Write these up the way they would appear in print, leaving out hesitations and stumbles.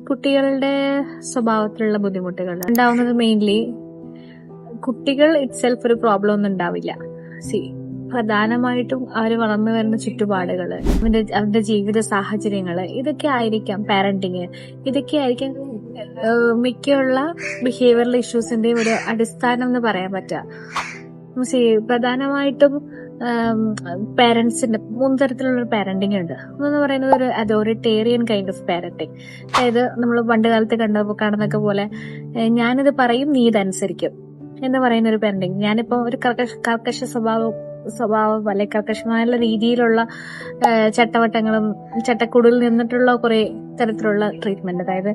കുട്ടികളുടെ സ്വഭാവത്തിലുള്ള ബുദ്ധിമുട്ടുകൾ ഉണ്ടാവുന്നത് മെയിൻലി കുട്ടികൾ ഇറ്റ്സെൽഫ് ഒരു പ്രോബ്ലം ഒന്നും ഉണ്ടാവില്ല. പ്രധാനമായിട്ടും അവർ വളർന്നു വരുന്ന ചുറ്റുപാടുകള്, അവരുടെ ജീവിത സാഹചര്യങ്ങള്, ഇതൊക്കെ ആയിരിക്കാം പാരന്റിങ്, ഇതൊക്കെ ആയിരിക്കാം മിക്കുള്ള ബിഹേവിയറൽ ഇഷ്യൂസിന്റെ ഒരു അടിസ്ഥാനം എന്ന് പറയാൻ പറ്റുക. പ്രധാനമായിട്ടും പാരന്റ്സിന്റെ 3 തരത്തിലുള്ള പാരന്റിങ് ഉണ്ട്. ഒന്ന് പറയുന്നത് ഒരു അതോറിറ്റേറിയൻ കൈൻഡ് ഓഫ് പാരന്റിങ്. അതായത് നമ്മൾ പണ്ട് കാലത്ത് കാണുന്നൊക്കെ പോലെ ഞാനിത് പറയും നീ ഇതനുസരിക്കും എന്ന് പറയുന്ന ഒരു പാരന്റിങ്. ഞാനിപ്പോ ഒരു കർക്കശ സ്വഭാവം അല്ലെ കർക്കശമായുള്ള രീതിയിലുള്ള ചട്ടവട്ടങ്ങളും ചട്ടക്കൂടിൽ നിന്നിട്ടുള്ള കുറെ തരത്തിലുള്ള ട്രീറ്റ്മെന്റ്. അതായത്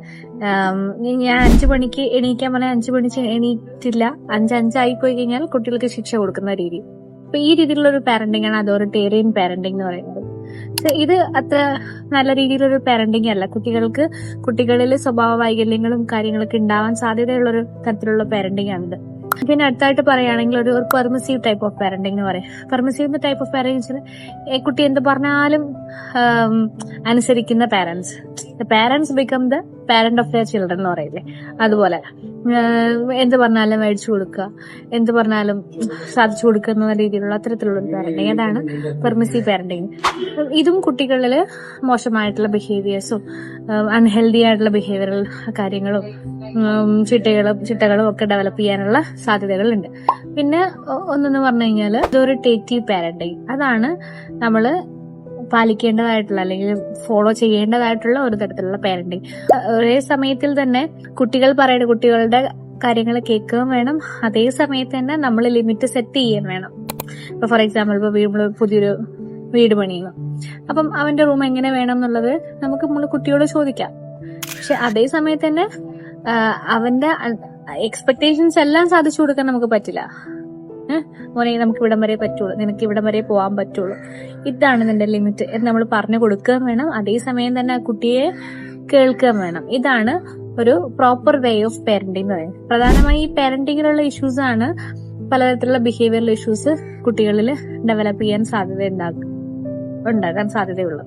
ഞാൻ 5 മണിക്ക് എണീക്കാൻ പറഞ്ഞാൽ 5 മണിക്ക് എണീറ്റില്ല, 5 ആയിപ്പോയി കഴിഞ്ഞാൽ കുട്ടികൾക്ക് ശിക്ഷ കൊടുക്കുന്ന രീതി. അപ്പൊ ഈ രീതിയിലുള്ള ഒരു പാരന്റിങ് ആണ് അതോറിറ്റേറിയൻ പാരന്റിങ് എന്ന് പറയുന്നത്. ഇത് അത്ര നല്ല രീതിയിലൊരു പാരന്റിങ് അല്ല. കുട്ടികളിൽ സ്വഭാവ വൈകല്യങ്ങളും കാര്യങ്ങളൊക്കെ ഉണ്ടാവാൻ സാധ്യതയുള്ള ഒരു തരത്തിലുള്ള പാരന്റിങ് ആണിത്. പിന്നെ അടുത്തായിട്ട് പറയുകയാണെങ്കിൽ ഒരു പെർമിസീവ് ടൈപ്പ് ഓഫ് പാരന്റിങ് എന്ന് പറയും. പെർമിസീവ് ടൈപ്പ് ഓഫ് പാരന്റിങ് കുട്ടി എന്ത് പറഞ്ഞാലും അനുസരിക്കുന്ന parents. Parents become the parent of their children എന്ന് പറയില്ലേ, അതുപോലെ എന്ത് പറഞ്ഞാലും മേടിച്ചു കൊടുക്കുക, എന്ത് പറഞ്ഞാലും സാധിച്ചു കൊടുക്കുക എന്ന രീതിയിലുള്ള അത്തരത്തിലുള്ള ഒരു പാരന്റിങ്, അതാണ് പെർമിസീവ് പാരന്റിങ്. ഇതും കുട്ടികളിൽ മോശമായിട്ടുള്ള ബിഹേവിയേഴ്സും അൺഹെൽത്തി ആയിട്ടുള്ള ബിഹേവിയറൽ കാര്യങ്ങളും ചിട്ടകളും ഒക്കെ ഡെവലപ്പ് ചെയ്യാനുള്ള സാധ്യതകളുണ്ട്. പിന്നെ ഒന്നെന്ന് പറഞ്ഞു കഴിഞ്ഞാൽ അതോറിറ്റേറ്റീവ് പാരന്റിങ്. അതാണ് നമ്മള് പാലിക്കേണ്ടതായിട്ടുള്ള അല്ലെങ്കിൽ ഫോളോ ചെയ്യേണ്ടതായിട്ടുള്ള ഒരു തരത്തിലുള്ള പാരന്റിങ്. ഒരേ സമയത്തിൽ തന്നെ കുട്ടികളുടെ കാര്യങ്ങൾ കേൾക്കുകയും വേണം, അതേ സമയത്ത് തന്നെ നമ്മൾ ലിമിറ്റ് സെറ്റ് ചെയ്യാൻ വേണം. ഇപ്പൊ ഫോർ എക്സാമ്പിൾ ഇപ്പൊ പുതിയൊരു വീട് പണിയുന്നു, അപ്പം അവന്റെ റൂം എങ്ങനെ വേണം എന്നുള്ളത് നമ്മൾ കുട്ടിയോട് ചോദിക്കാം. പക്ഷെ അതേ സമയത്ത് തന്നെ അവന്റെ എക്സ്പെക്ടേഷൻസ് എല്ലാം സാധിച്ചു കൊടുക്കാൻ നമുക്ക് പറ്റില്ല. മോനെ നമുക്ക് ഇവിടം വരെ പറ്റുള്ളൂ, നിനക്ക് ഇവിടം വരെ പോകാൻ പറ്റുള്ളൂ, ഇതാണ് നിന്റെ ലിമിറ്റ് എന്ന് നമ്മൾ പറഞ്ഞു കൊടുക്കുകയും വേണം. അതേസമയം തന്നെ ആ കുട്ടിയെ കേൾക്കുകയും വേണം. ഇതാണ് ഒരു പ്രോപ്പർ വേ ഓഫ് പാരന്റിങ് പറയുന്നത്. പ്രധാനമായി ഈ പാരന്റിങ്ങിലുള്ള ഇഷ്യൂസ് ആണ് പലതരത്തിലുള്ള ബിഹേവിയറൽ ഇഷ്യൂസ് കുട്ടികളിൽ ഡെവലപ്പ് ചെയ്യാൻ ഉണ്ടാകാൻ സാധ്യതയുള്ളത്.